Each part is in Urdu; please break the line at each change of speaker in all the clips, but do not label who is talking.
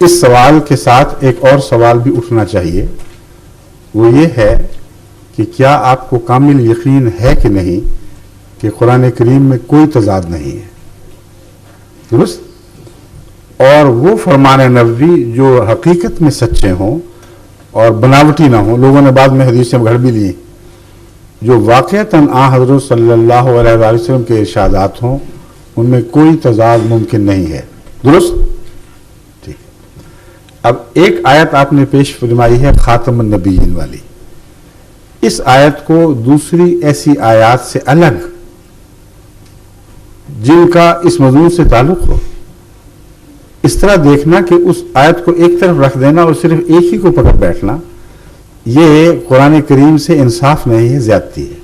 اس سوال کے ساتھ ایک اور سوال بھی اٹھنا چاہیے، وہ یہ ہے کہ کیا آپ کو کامل یقین ہے کہ نہیں کہ قرآن کریم میں کوئی تضاد نہیں ہے، درست؟ اور وہ فرمان نبوی جو حقیقت میں سچے ہوں اور بناوٹی نہ ہوں، لوگوں نے بعد میں حدیثیں گھڑ بھی لی، جو واقعتاً حضرت صلی اللہ علیہ وآلہ وسلم کے ارشادات ہوں، ان میں کوئی تضاد ممکن نہیں ہے، درست؟ ٹھیک۔ اب ایک آیت آپ نے پیش فرمائی ہے خاتم النبیین والی، اس آیت کو دوسری ایسی آیات سے الگ جن کا اس مضمون سے تعلق ہو، اس طرح دیکھنا کہ اس آیت کو ایک طرف رکھ دینا اور صرف ایک ہی کو پکڑ بیٹھنا، یہ قرآن کریم سے انصاف نہیں ہے، زیادتی ہے۔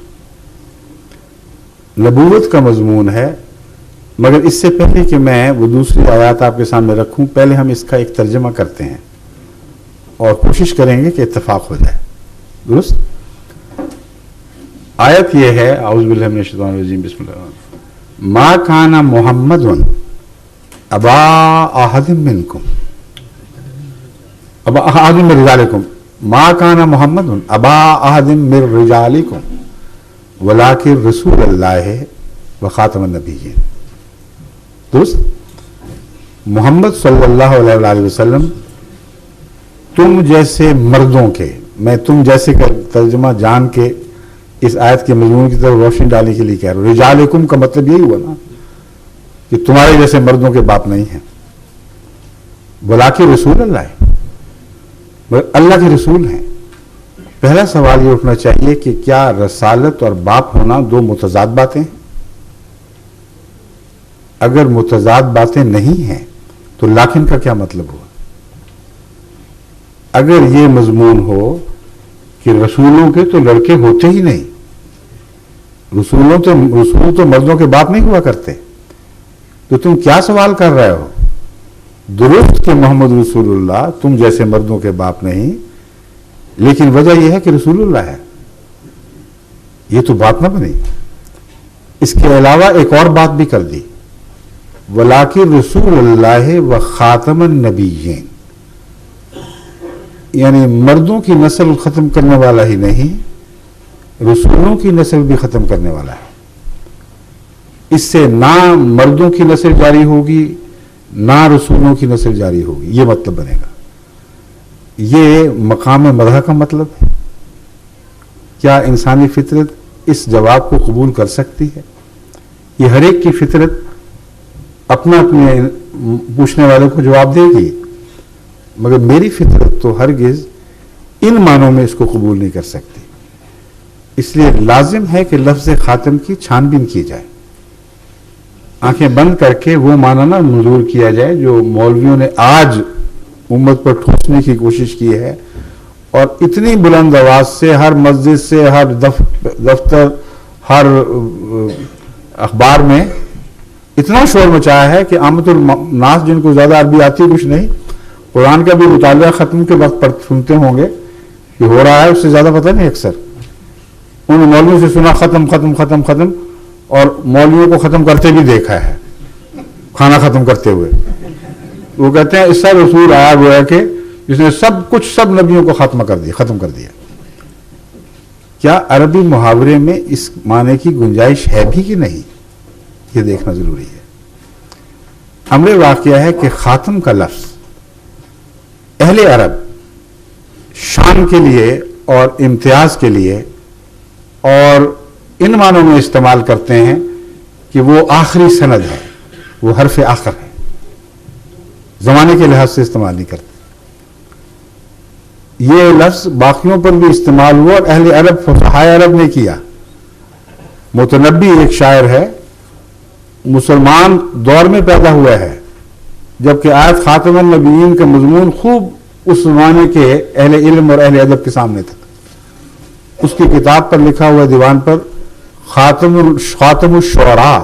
نبوت کا مضمون ہے، مگر اس سے پہلے کہ میں وہ دوسری آیات آپ کے سامنے رکھوں، پہلے ہم اس کا ایک ترجمہ کرتے ہیں اور کوشش کریں گے کہ اتفاق ہو جائے، درست؟ آیت یہ ہے، اعوذ باللہ من الشیطان الرجیم، بسم اللہ الرحمن الرحیم، ما کان محمد ابا احد منکم ابا احد من رجالکم ما کان محمد ابا احد من رجالکم ولکن رسول اللہ وخاتم النبیین، درست؟ محمد صلی اللہ علیہ وآلہ وسلم تم جیسے مردوں کے، میں تم جیسے کا ترجمہ جان کے اس آیت کے مضمون کی طرف روشنی ڈالنے کے لیے کہہ رہا ہوں۔ رجالکم کا مطلب یہی ہوا نا کہ تمہارے جیسے مردوں کے باپ نہیں ہیں، ولیکن رسول اللہ ہے، مگر اللہ کے رسول ہیں۔ پہلا سوال یہ اٹھنا چاہیے کہ کیا رسالت اور باپ ہونا دو متضاد باتیں ہیں؟ اگر متضاد باتیں نہیں ہیں تو لیکن کا کیا مطلب ہوا؟ اگر یہ مضمون ہو کہ رسولوں کے تو لڑکے ہوتے ہی نہیں، رسول تو مردوں کے باپ نہیں ہوا کرتے، تو تم کیا سوال کر رہے ہو؟ درست کہ محمد رسول اللہ تم جیسے مردوں کے باپ نہیں، لیکن وجہ یہ ہے کہ رسول اللہ ہے، یہ تو بات نہ بنی۔ اس کے علاوہ ایک اور بات بھی کر دی، ولیکن رسول اللہ و خاتم النبیین، یعنی مردوں کی نسل ختم کرنے والا ہی نہیں، رسولوں کی نسل بھی ختم کرنے والا ہے۔ اس سے نہ مردوں کی نسل جاری ہوگی نہ رسولوں کی نسل جاری ہوگی، یہ مطلب بنے گا۔ یہ مقام مدح کا مطلب ہے۔ کیا انسانی فطرت اس جواب کو قبول کر سکتی ہے؟ یہ ہر ایک کی فطرت اپنے پوچھنے والے کو جواب دے گی، مگر میری فطرت تو ہرگز ان معنوں میں اس کو قبول نہیں کر سکتی۔ اس لیے لازم ہے کہ لفظ خاتم کی چھان بین کی جائے، آنکھیں بند کر کے وہ معنی نہ منظور کیا جائے جو مولویوں نے آج امت پر ٹھوسنے کی کوشش کی ہے، اور اتنی بلند آواز سے ہر مسجد سے، ہر دفتر، ہر اخبار میں اتنا شور مچایا ہے کہ عامت الناس جن کو زیادہ عربی آتی کچھ نہیں، قرآن کا بھی مطالعہ ختم کے وقت سنتے ہوں گے کہ ہو رہا ہے، اس سے زیادہ پتہ نہیں۔ اکثر ان مولویوں سے سنا ختم ختم ختم ختم، اور مولویوں کو ختم کرتے بھی دیکھا ہے، کھانا ختم کرتے ہوئے۔ وہ کہتے ہیں ایسا رسول آیا ہوا ہے کہ جس نے سب نبیوں کو ختم کر دیا۔ کیا عربی محاورے میں اس معنی کی گنجائش ہے بھی کہ نہیں، یہ دیکھنا ضروری ہے۔ امر واقعہ ہے کہ خاتم کا لفظ اہل عرب شان کے لیے اور امتیاز کے لیے اور ان معنوں میں استعمال کرتے ہیں کہ وہ آخری سند ہے، وہ حرف آخر ہے، زمانے کے لحاظ سے استعمال نہیں کرتے۔ یہ لفظ باقیوں پر بھی استعمال ہوا اور اہل عرب، فصحائے عرب نے کیا۔ متنبی ایک شاعر ہے، مسلمان دور میں پیدا ہوا ہے جبکہ آیت خاتم النبیین کا مضمون خوب اس زمانے کے اہل علم اور اہل ادب کے سامنے تھا۔ اس کی کتاب پر لکھا ہوا دیوان پر خاتم الشعراء،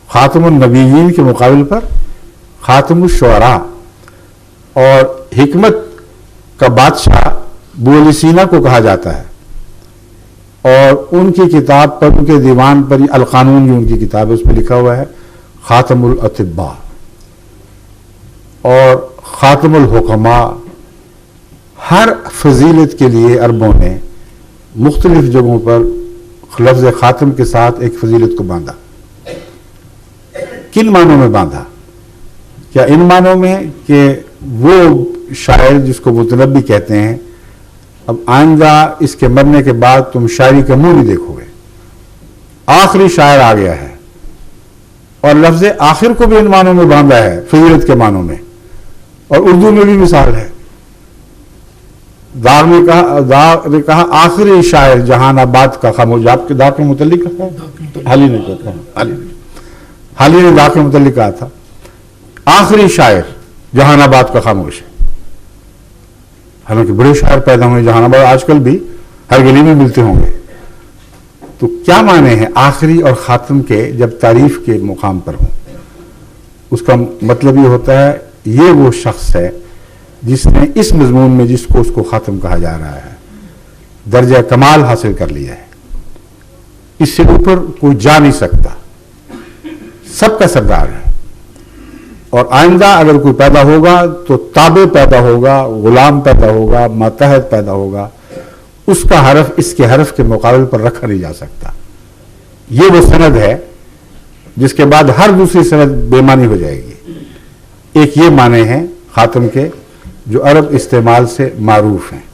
خاتم النبیین کے مقابل پر خاتم الشعراء، اور حکمت کا بادشاہ ابو علی سینا کو کہا جاتا ہے، اور ان کی کتاب پر، ان کے دیوان پر، القانون جو ان کی کتاب ہے اس میں لکھا ہوا ہے خاتم الاطباء، اور خاتم الحکما، ہر فضیلت کے لیے عربوں نے مختلف جگہوں پر لفظ خاتم کے ساتھ ایک فضیلت کو باندھا۔ کن معنوں میں باندھا؟ کیا ان معنوں میں کہ وہ شاعر جس کو متنبی کہتے ہیں، اب آئندہ اس کے مرنے کے بعد تم شاعری کا منہ نہیں دیکھو گے، آخری شاعر آ گیا ہے، اور لفظ آخر کو بھی ان معنوں میں باندھا ہے، فضیلت کے معنوں میں، اور اردو میں بھی مثال ہے۔ داغ نے کہا آخری شاعر جہان آباد کا خاموش، آپ کے داغ کے متعلق کہا حالی نے کہا، حالی نے داغ کے متعلق کہا تھا آخری شاعر جہان آباد کا خاموش ہے۔ حالانکہ بڑے شاعر پیدا ہوئے جہان آباد، آج کل بھی ہر گلی میں ملتے ہوں گے۔ تو کیا معنی ہے آخری اور خاتم کے جب تعریف کے مقام پر ہوں؟ اس کا مطلب یہ ہوتا ہے یہ وہ شخص ہے جس نے اس مضمون میں جس کو اس کو خاتم کہا جا رہا ہے درجہ کمال حاصل کر لیا ہے، اس سے اوپر کوئی جا نہیں سکتا، سب کا سردار ہے۔ اور آئندہ اگر کوئی پیدا ہوگا تو تابع پیدا ہوگا، غلام پیدا ہوگا، ماتحت پیدا ہوگا، اس کا حرف اس کے حرف کے مقابل پر رکھا نہیں جا سکتا۔ یہ وہ سند ہے جس کے بعد ہر دوسری سند بے معنی ہو جائے گی۔ ایک یہ معنی ہے خاتم کے جو عرب استعمال سے معروف ہیں،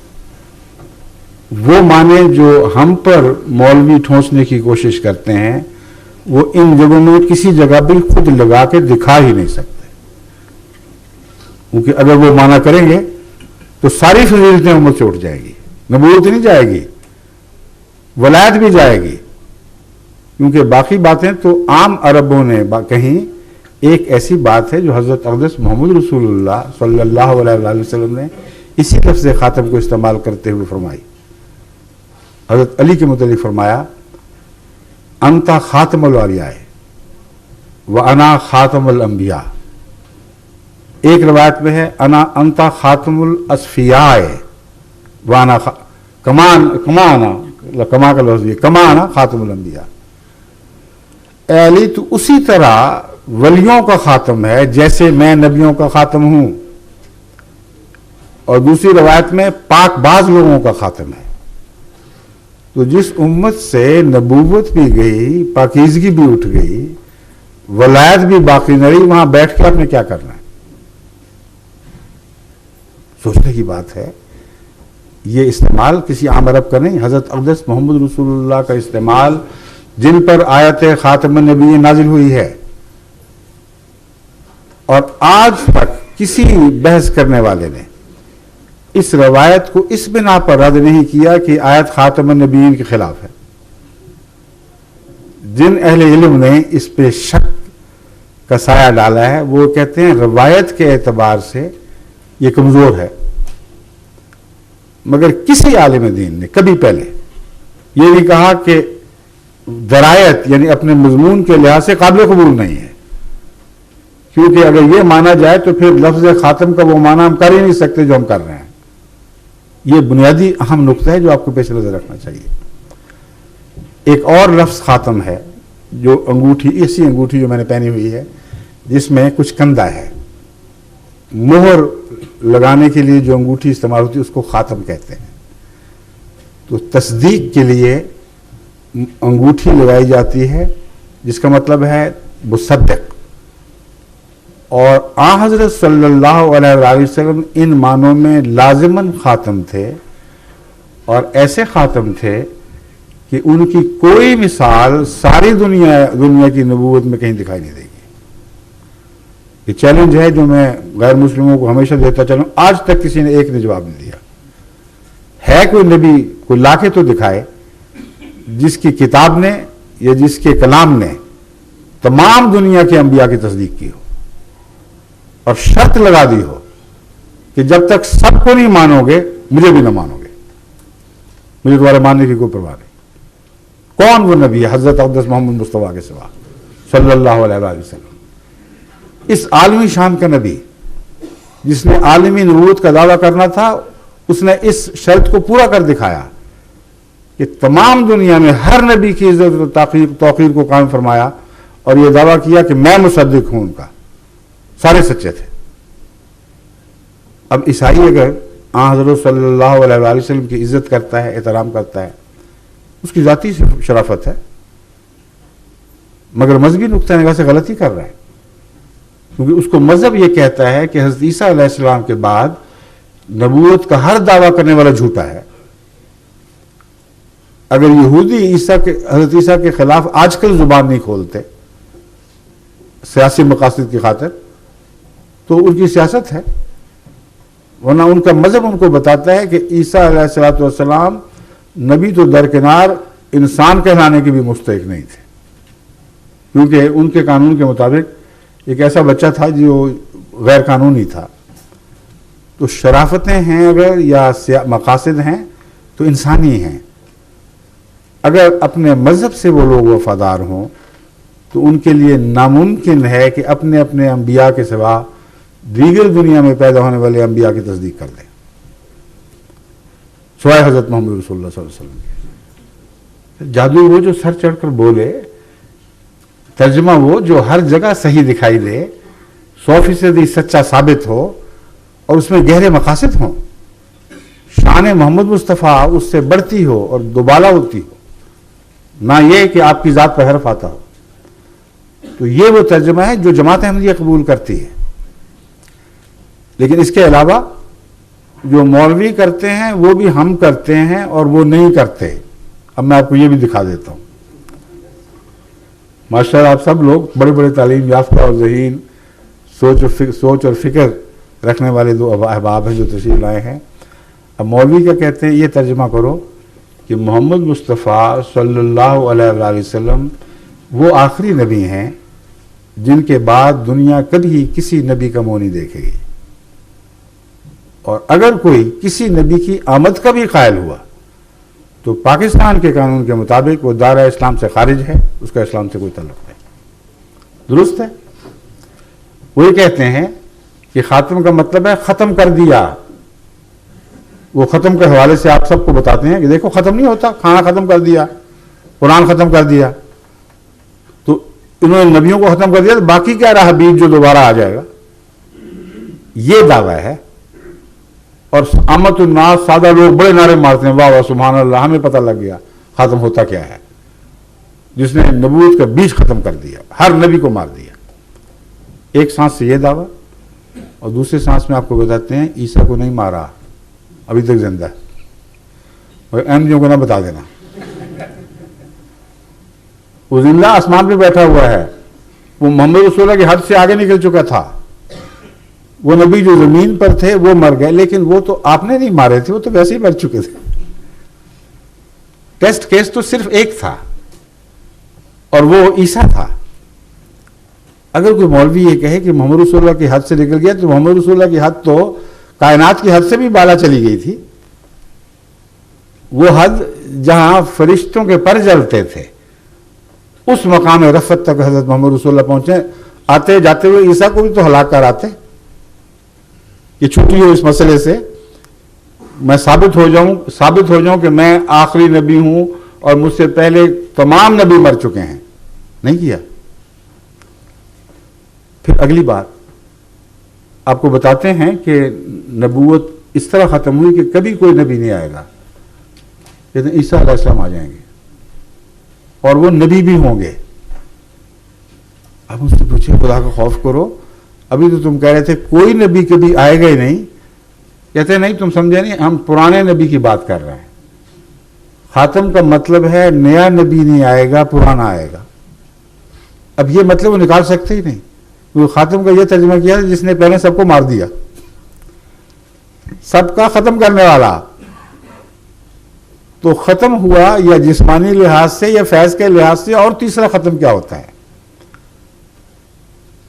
وہ معنی جو ہم پر مولوی ٹھونسنے کی کوشش کرتے ہیں وہ ان جگہوں میں کسی جگہ بھی خود لگا کے دکھا ہی نہیں سکتے، کیونکہ اگر وہ معنی کریں گے تو ساری فضیلتیں امت سے اٹھ جائے گی، نبوت نہیں جائے گی، ولایت بھی جائے گی، کیونکہ باقی باتیں تو عام عربوں نے کہیں، ایک ایسی بات ہے جو حضرت اقدس محمد رسول اللہ صلی اللہ علیہ وآلہ وسلم نے اسی لفظ خاتم کو استعمال کرتے ہوئے فرمائی۔ حضرت علی کے متعلق فرمایا انت خاتم الاولیاء وانا خاتم الانبیاء، ایک روایت میں ہے انت خاتم الاصفیاء وانا کما کا لفظ یہ کما انا خاتم الانبیاء، اے علی تو اسی طرح ولیوں کا خاتم ہے جیسے میں نبیوں کا خاتم ہوں، اور دوسری روایت میں پاک باز لوگوں کا خاتم ہے۔ تو جس امت سے نبوت بھی گئی، پاکیزگی بھی اٹھ گئی، ولایت بھی باقی نہ رہی، وہاں بیٹھ کے آپ نے کیا کرنا ہے؟ سوچنے کی بات ہے۔ یہ استعمال کسی عام عرب کا نہیں، حضرت اقدس محمد رسول اللہ کا استعمال جن پر آیت خاتم النبی نازل ہوئی ہے، اور آج تک کسی بحث کرنے والے نے اس روایت کو اس بنا پر رد نہیں کیا کہ آیت خاتم النبیین کے خلاف ہے۔ جن اہل علم نے اس پہ شک کا سایہ ڈالا ہے وہ کہتے ہیں روایت کے اعتبار سے یہ کمزور ہے، مگر کسی عالم دین نے کبھی پہلے یہ نہیں کہا کہ درایت یعنی اپنے مضمون کے لحاظ سے قابل قبول نہیں ہے، کیونکہ اگر یہ مانا جائے تو پھر لفظ خاتم کا وہ معنی ہم کر ہی نہیں سکتے جو ہم کر رہے ہیں۔ یہ بنیادی اہم نقطہ ہے جو آپ کو پیش نظر رکھنا چاہیے۔ ایک اور لفظ خاتم ہے جو انگوٹھی، ایسی انگوٹھی جو میں نے پہنی ہوئی ہے جس میں کچھ کندہ ہے، مہر لگانے کے لیے جو انگوٹھی استعمال ہوتی ہے اس کو خاتم کہتے ہیں۔ تو تصدیق کے لیے انگوٹھی لگائی جاتی ہے جس کا مطلب ہے مصدق، اور آن حضرت صلی اللہ علیہ وآلہ وسلم ان معنوں میں لازماً خاتم تھے، اور ایسے خاتم تھے کہ ان کی کوئی مثال ساری دنیا کی نبوت میں کہیں دکھائی نہیں دے گی۔ یہ چیلنج ہے جو میں غیر مسلموں کو ہمیشہ دیتا چلوں، آج تک کسی نے ایک نے جواب نہیں دیا ہے۔ کوئی نبی کوئی لا کے تو دکھائے جس کی کتاب نے یا جس کے کلام نے تمام دنیا کے انبیاء کی تصدیق کی ہو اور شرط لگا دی ہو کہ جب تک سب کو نہیں مانو گے مجھے بھی نہ مانو گے، مجھے تمہارے ماننے کی کوئی پرواہ نہیں۔ کون وہ نبی ہے؟ حضرت اقدس محمد مصطفیٰ کے سوا صلی اللہ علیہ وآلہ وسلم، اس عالمی شان کا نبی جس نے عالمی نبوت کا دعویٰ کرنا تھا، اس نے اس شرط کو پورا کر دکھایا کہ تمام دنیا میں ہر نبی کی عزت و توقیر کو قائم فرمایا، اور یہ دعویٰ کیا کہ میں مصدق ہوں ان کا، سارے سچے تھے۔ اب عیسائی اگر حضرت صلی اللہ علیہ وآلہ وسلم کی عزت کرتا ہے، احترام کرتا ہے، اس کی ذاتی شرافت ہے، مگر مذہبی نقطہ نگاہ سے غلطی کر رہا ہے، کیونکہ اس کو مذہب یہ کہتا ہے کہ حضرت عیسیٰ علیہ السلام کے بعد نبوت کا ہر دعویٰ کرنے والا جھوٹا ہے۔ اگر یہودی حضرت عیسیٰ کے خلاف آج کل زبان نہیں کھولتے سیاسی مقاصد کی خاطر، تو ان کی سیاست ہے، ورنہ ان کا مذہب ان کو بتاتا ہے کہ عیسیٰ علیہ السلام نبی تو درکنار انسان کہلانے کے بھی مستحق نہیں تھے، کیونکہ ان کے قانون کے مطابق ایک ایسا بچہ تھا جو غیر قانونی تھا۔ تو شرافتیں ہیں اگر یا مقاصد ہیں تو انسانی ہیں۔ اگر اپنے مذہب سے وہ لوگ وفادار ہوں تو ان کے لیے ناممکن ہے کہ اپنے اپنے انبیاء کے سوا دیگر دنیا میں پیدا ہونے والے انبیاء کی تصدیق کر دیں، سوائے حضرت محمد رسول اللہ صلی اللہ علیہ وسلم کے۔ جادو وہ جو سر چڑھ کر بولے، ترجمہ وہ جو ہر جگہ صحیح دکھائی دے، 100% سچا ثابت ہو اور اس میں گہرے مقاصد ہوں، شان محمد مصطفیٰ اس سے بڑھتی ہو اور دوبالا ہوتی ہو، نہ یہ کہ آپ کی ذات پر حرف آتا ہو۔ تو یہ وہ ترجمہ ہے جو جماعت احمدیہ قبول کرتی ہے۔ لیکن اس کے علاوہ جو مولوی کرتے ہیں وہ بھی ہم کرتے ہیں اور وہ نہیں کرتے۔ اب میں آپ کو یہ بھی دکھا دیتا ہوں۔ ماشاءاللہ آپ سب لوگ بڑے بڑے تعلیم یافتہ اور ذہین سوچ اور فکر رکھنے والے دو احباب ہیں جو تشریف لائے ہیں۔ اب مولوی کیا کہتے ہیں، یہ ترجمہ کرو کہ محمد مصطفیٰ صلی اللہ علیہ وآلہ وسلم وہ آخری نبی ہیں جن کے بعد دنیا کبھی کسی نبی کا منہ نہیں دیکھے گی، اور اگر کوئی کسی نبی کی آمد کا بھی قائل ہوا تو پاکستان کے قانون کے مطابق وہ دائرہ اسلام سے خارج ہے، اس کا اسلام سے کوئی تعلق نہیں۔ درست ہے؟ وہ یہ کہتے ہیں کہ خاتم کا مطلب ہے ختم کر دیا۔ وہ ختم کے حوالے سے آپ سب کو بتاتے ہیں کہ دیکھو ختم نہیں ہوتا، کھانا ختم کر دیا، قرآن ختم کر دیا، تو انہوں نے نبیوں کو ختم کر دیا، تو باقی کیا رہا بیچ جو دوبارہ آ جائے گا؟ یہ دعویٰ ہے۔ اور عامت الناس، سادہ لوگ بڑے نعرے مارتے ہیں، واہ واہ سبحان اللہ، ہمیں پتہ لگ گیا ختم ہوتا کیا ہے، جس نے نبوت کا بیج ختم کر دیا، ہر نبی کو مار دیا۔ ایک سانس سے یہ دعویٰ، اور دوسرے سانس میں آپ کو بتاتے ہیں عیسیٰ کو نہیں مارا، ابھی تک زندہ ہے، اور احمدیوں کو نہ بتا دینا۔ وہ زندہ آسمان پہ بیٹھا ہوا ہے، وہ محمد رسول اللہ کی حد سے آگے نکل چکا تھا۔ وہ نبی جو زمین پر تھے وہ مر گئے، لیکن وہ تو آپ نے نہیں مارے تھے، وہ تو ویسے ہی مر چکے تھے۔ ٹیسٹ کیس تو صرف ایک تھا، اور وہ عیسیٰ تھا۔ اگر کوئی مولوی یہ کہے کہ محمد رسول اللہ کی حد سے نکل گیا، تو محمد رسول اللہ کی حد تو کائنات کی حد سے بھی بالا چلی گئی تھی۔ وہ حد جہاں فرشتوں کے پر جلتے تھے، اس مقام رفعت تک حضرت محمد رسول اللہ پہنچے۔ آتے جاتے ہوئے عیسیٰ کو بھی تو ہلاک کر آتے کہ چھٹی ہو اس مسئلے سے، میں ثابت ہو جاؤں کہ میں آخری نبی ہوں اور مجھ سے پہلے تمام نبی مر چکے ہیں۔ نہیں کیا۔ پھر اگلی بات آپ کو بتاتے ہیں کہ نبوت اس طرح ختم ہوئی کہ کبھی کوئی نبی نہیں آئے گا، لیکن عیسیٰ علیہ السلام آ جائیں گے اور وہ نبی بھی ہوں گے۔ اب اس سے پوچھے خدا کا خوف کرو، ابھی تو تم کہہ رہے تھے کوئی نبی کبھی آئے گا ہی نہیں، کہتے ہیں نہیں تم سمجھے نہیں، ہم پرانے نبی کی بات کر رہے ہیں۔ خاتم کا مطلب ہے نیا نبی نہیں آئے گا، پرانا آئے گا۔ اب یہ مطلب وہ نکال سکتے ہی نہیں، وہ خاتم کا یہ ترجمہ کیا جس نے پہلے سب کو مار دیا، سب کا ختم کرنے والا۔ تو ختم ہوا یا جسمانی لحاظ سے یا فیض کے لحاظ سے، اور تیسرا ختم کیا ہوتا ہے؟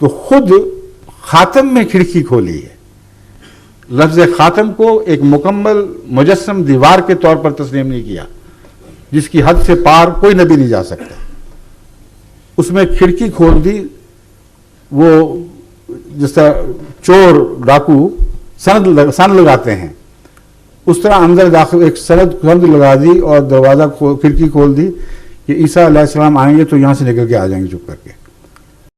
تو خود خاتم میں کھڑکی کھولی ہے۔ لفظ خاتم کو ایک مکمل مجسم دیوار کے طور پر تسلیم نہیں کیا، جس کی حد سے پار کوئی نبی نہیں جا سکتا۔ اس میں کھڑکی کھول دی، وہ جس طرح چور ڈاکو سند لگاتے ہیں، اس طرح اندر داخل ایک سند لگا دی اور دروازہ کھڑکی کھول دی کہ عیسیٰ علیہ السلام آئیں گے تو یہاں سے نکل کے آ جائیں گے چپ کر کے۔